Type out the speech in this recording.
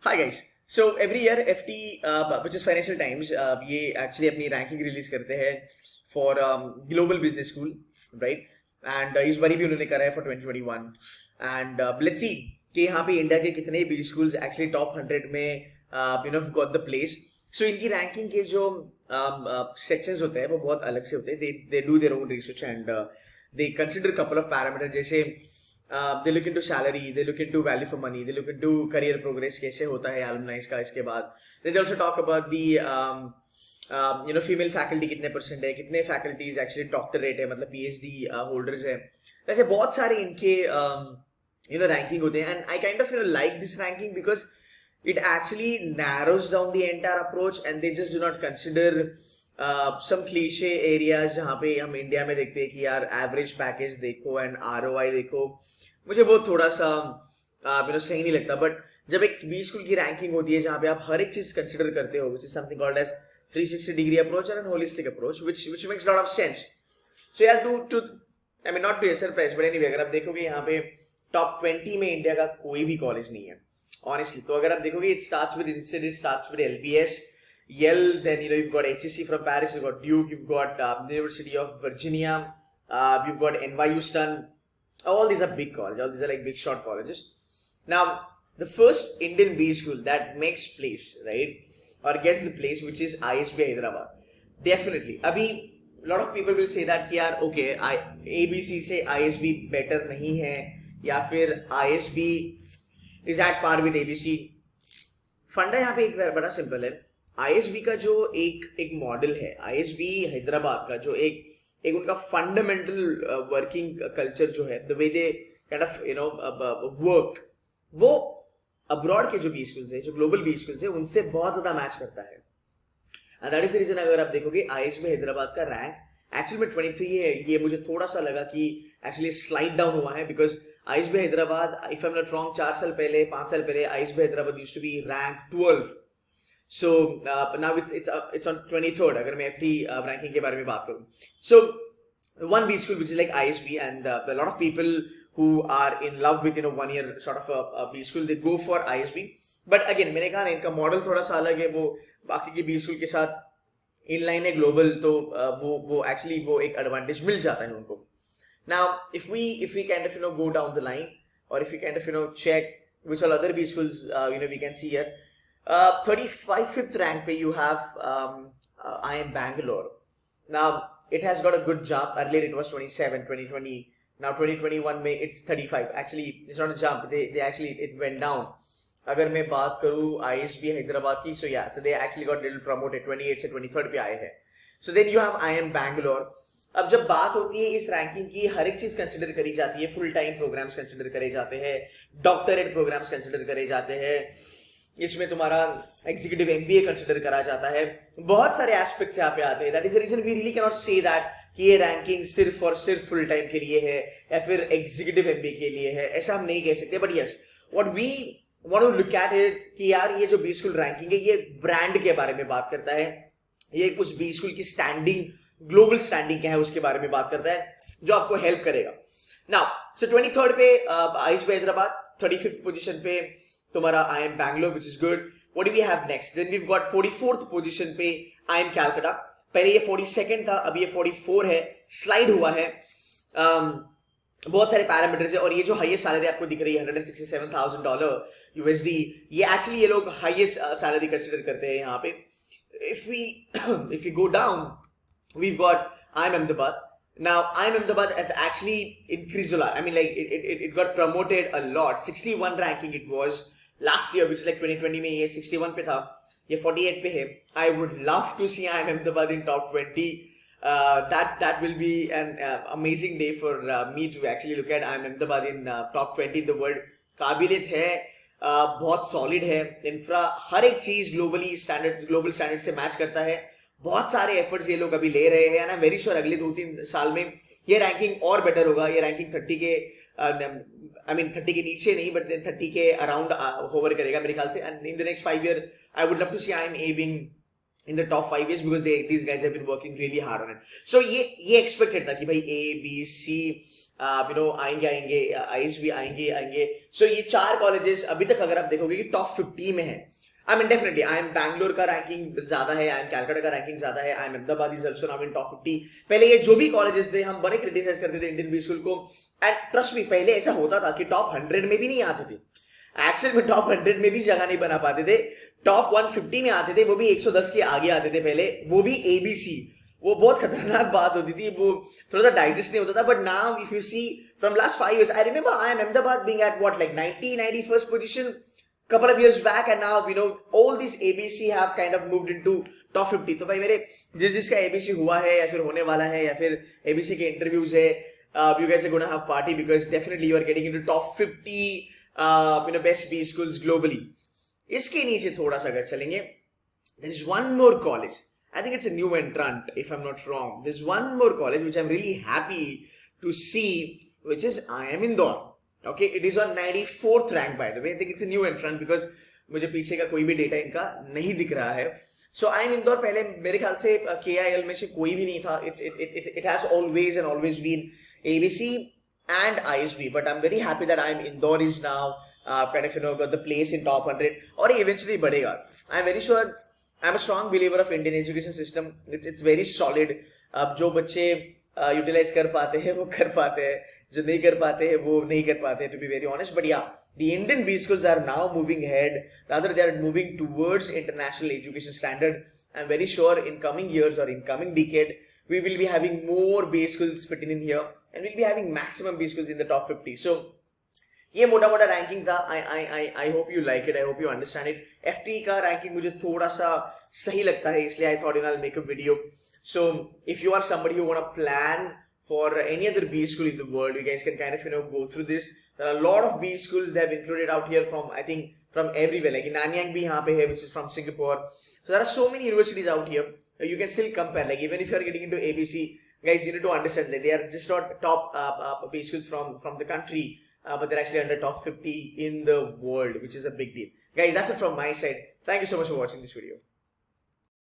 Hi guys. So every year FT, which is Financial Times, ये actually अपनी ranking release करते हैं for global business school, right? And इस बारी भी उन्होंने करा है for 2021. And let's see कि यहाँ पे इंडिया के कितने B schools actually top 100 में got the place. So इनकी ranking के जो sections होते हैं वो बहुत अलग से होते हैं. They do their own research and they consider a couple of parameters जैसे they look into salary, they look into value for money, they look into career progress कैसे होता है alumni का इसके बाद. Then they also talk about the female faculty कितने percent है, कितने faculties actually doctorate है, मतलब PhD holders है. वैसे बहुत सारे इनके ranking होते हैं and I kind of like this ranking because it actually narrows down the entire approach and they just do not consider some cliche areas जहाँ पे हम इंडिया में देखते हैं कि यार एवरेज पैकेज देखो एंड ROI देखो. मुझे वो थोड़ा सा सही नहीं लगता. बट जब एक बी स्कूल की रैंकिंग होती है जहाँ पे आप हर एक चीज कंसिडर करते हो, which is something called as 360 degree approach and a holistic approach, which makes a lot of sense. So यार I mean not to your surprise, but anyway अगर आप देखोगे यहाँ पे टॉप 20 में इंडिया का कोई भी कॉलेज नहीं है honestly. तो अगर आप देखोगे it starts with INSEAD, it starts with LBS, Yale, then you've got HSC from Paris, you've got Duke, you've got University of Virginia, you've got NYU Stun. All these are big colleges, all these are like big short colleges. Now, the first Indian B school that makes place, right, or gets the place, which is ISB Hyderabad. Definitely. Abhi, a lot of people will say that कि यार okay, ABC से ISB better नहीं है या फिर ISB is at par with ABC. फंडा यहाँ पे एक बड़ा सिंपल है. ISB का जो एक मॉडल है, ISB हैदराबाद का जो एक उनका फंडामेंटल वर्किंग कल्चर जो है, the way they kind of work, वो अब्रॉड के जो बी स्कूल्स है, जो ग्लोबल बी स्कूल्स है, उनसे बहुत ज्यादा मैच करता है. And that is the reason अगर आप देखोगे ISB हैदराबाद का रैंक एक्चुअली में 23 है. ये मुझे थोड़ा सा लगा कि एक्चुअली स्लाइड डाउन हुआ है because ISB Hyderabad, if I am not wrong, 5 साल पहले ISB Hyderabad used to be rank 12. So now it's on 23rd अगर मैं FT ranking के बारे में बात करूँ. So one B school which is like ISB and a lot of people who are in love with 1 year sort of a B school, they go for ISB. But again मैंने कहा ना इनका model थोड़ा सा अलग है, वो बाकी की B school के साथ इनलाइन है ग्लोबल, तो वो एक्चुअली वो एक एडवांटेज मिल जाता है उनको. Now if we kind of go down the line, or if we kind of check which all other B schools we can see here. 35th rank पे you have IIM Bangalore. Now it has got a good jump. Earlier it was 27, 2020. Now 2021 में it's 35. Actually it's not a jump. They actually it went down. अगर मैं बात करूँ ISB Hyderabad की, so yeah, so they actually got little promoted. 28 से 23rd पे आए हैं. So then you have IIM Bangalore. अब जब बात होती है इस रैंकिंग की, हर एक चीज कंसिडर करी जाती है. फुल टाइम प्रोग्राम्स कंसिडर करे जाते हैं, डॉक्टरेट प्रोग्राम्स कंसिडर करे जाते हैं, इसमें तुम्हारा एग्जीक्यूटिव MBA कंसिडर करा जाता है. बहुत सारे एस्पेक्ट्स यहाँ पे आते हैं. That is the reason we really can not say that कि ये रैंकिंग सिर्फ और सिर्फ फुल टाइम के लिए है या फिर एग्जीक्यूटिव MBA के लिए है, ऐसा हम नहीं कह सकते. But yes, what we want to look at it कि यार ये जो बी स्कूल रैंकिंग है ये ब्रांड के बारे में बात करता है. ये उस बी स्कूल की स्टैंडिंग, ग्लोबल स्टैंडिंग क्या है उसके बारे में बात करता है, जो आपको हेल्प करेगा. नाउ सो 23rd पे ISB हैदराबाद, 35th पोजीशन पे तुम्हारा IIM Bangalore, which is good. What do we have next? Then we've got 44th position पे IIM Calcutta. पहले ये 42nd था, अभी ये 44 है, स्लाइड हुआ है. बहुत सारे पैरामीटर्स है और ये जो हाईएस्ट सैलरी आपको दिख रही है $167,000 USD, ये एक्चुअली ये लोग हाईएस्ट सैलरी कंसिडर करते हैं यहाँ पे. If we go down, we've got IIM Ahmedabad. Now IIM Ahmedabad has actually increased a lot. I mean like it got promoted a lot. 61 ranking it was last year, which is like 2020 में ये 61 पे था, ये 48 पे है. I would love to see IIM Ahmedabad in top 20. That will be an amazing day for me to actually look at IIM Ahmedabad in top 20 in the world. काबिलियत है, बहुत सॉलिड है, इंफ्रा हर एक चीज ग्लोबल स्टैंडर्ड से match करता है. बहुत सारे एफर्ट्स ये लोग अभी ले रहे हैं. ना वेरी श्योर अगले 2-3 साल में ये रैंकिंग और बेटर होगा. ये रैंकिंग 30 के 30 के नीचे नहीं, बट 30 के अराउंड होवर करेगा मेरे ख्याल से. And in the next 5 year I would love to see IIM being in the top 5 years because these guys have been working really hard on it. So ये expected था कि भाई A, B, C आएंगे ISB आएंगे. So ये 4 colleges अभी तक अगर आप देखोगे कि top 50 में है. I mean definitely I am Bangalore का ranking ज़्यादा है, I am Calcutta का ranking ज़्यादा है, I am Ahmedabad is also now in top 50. पहले ये जो भी colleges थे हम बड़े criticize करते थे Indian B school को, and trust me पहले ऐसा होता था कि top 100 में भी नहीं आते थे. Actually में top 100 में भी जगह नहीं बना पाते थे. टॉप 150 में आते थे, वो भी 110 के आगे आते थे पहले, वो भी ABC. वो बहुत खतरनाक बात होती थी, वो थोड़ा सा डाइजेस्ट नहीं होता था. But now if you see from last 5 years, I remember I am Ahmedabad being at what like 91st position couple of years back, and now all these ABC have kind of moved into top 50. तो भाई मेरे जिसका ABC हुआ है या फिर होने वाला है या फिर ABC के इंटरव्यूज है, you guys are gonna have party because definitely you are getting into top 50 best B schools globally. इसके नीचे थोड़ा सा अगर चलेंगे, there is one more college. I think it's a new entrant if I'm not wrong. There's one more college which I'm really happy to see, which is IIM Indore. Okay, it is on 94th rank by the way. I think it's a new entrant because मुझे पीछे का कोई भी data इनका नहीं दिख रहा है. So IIM Indore पहले मेरे ख्याल से KIL में से कोई भी नहीं था. It has always and always been ABC and ISB, but I'm very happy that IIM Indore is now kind of got the place in top 100 और eventually बढ़ेगा. I'm very sure. I'm a strong believer of Indian education system. It's very solid. अब जो बच्चे utilize कर पाते हैं वो कर पाते हैं, जो नहीं कर पाते हैं वो नहीं कर पाते हैं, to be very honest. But yeah, the Indian B schools are now moving ahead. Rather, they are moving towards international education standard. I'm very sure in coming years or in coming decade, we will be having more B schools fitting in here, and we'll be having maximum B schools in the top 50. So ये मोटा मोटा ranking था. I hope you like it, I hope you understand it. FT का ranking मुझे थोड़ा सा सही लगता है, इसलिए I thought I'll make a video. So if you are somebody who want to plan for any other B school in the world, you guys can kind of go through this. There are a lot of B schools they have included out here from I think from everywhere. Like Nanyang भी यहाँ पे है, which is from Singapore. So there are so many universities out here. You can still compare. Like even if you are getting into ABC, guys, you need to understand that they are just not top B schools from the country. But they're actually under top 50 in the world, which is a big deal. Guys, that's it from my side. Thank you so much for watching this video.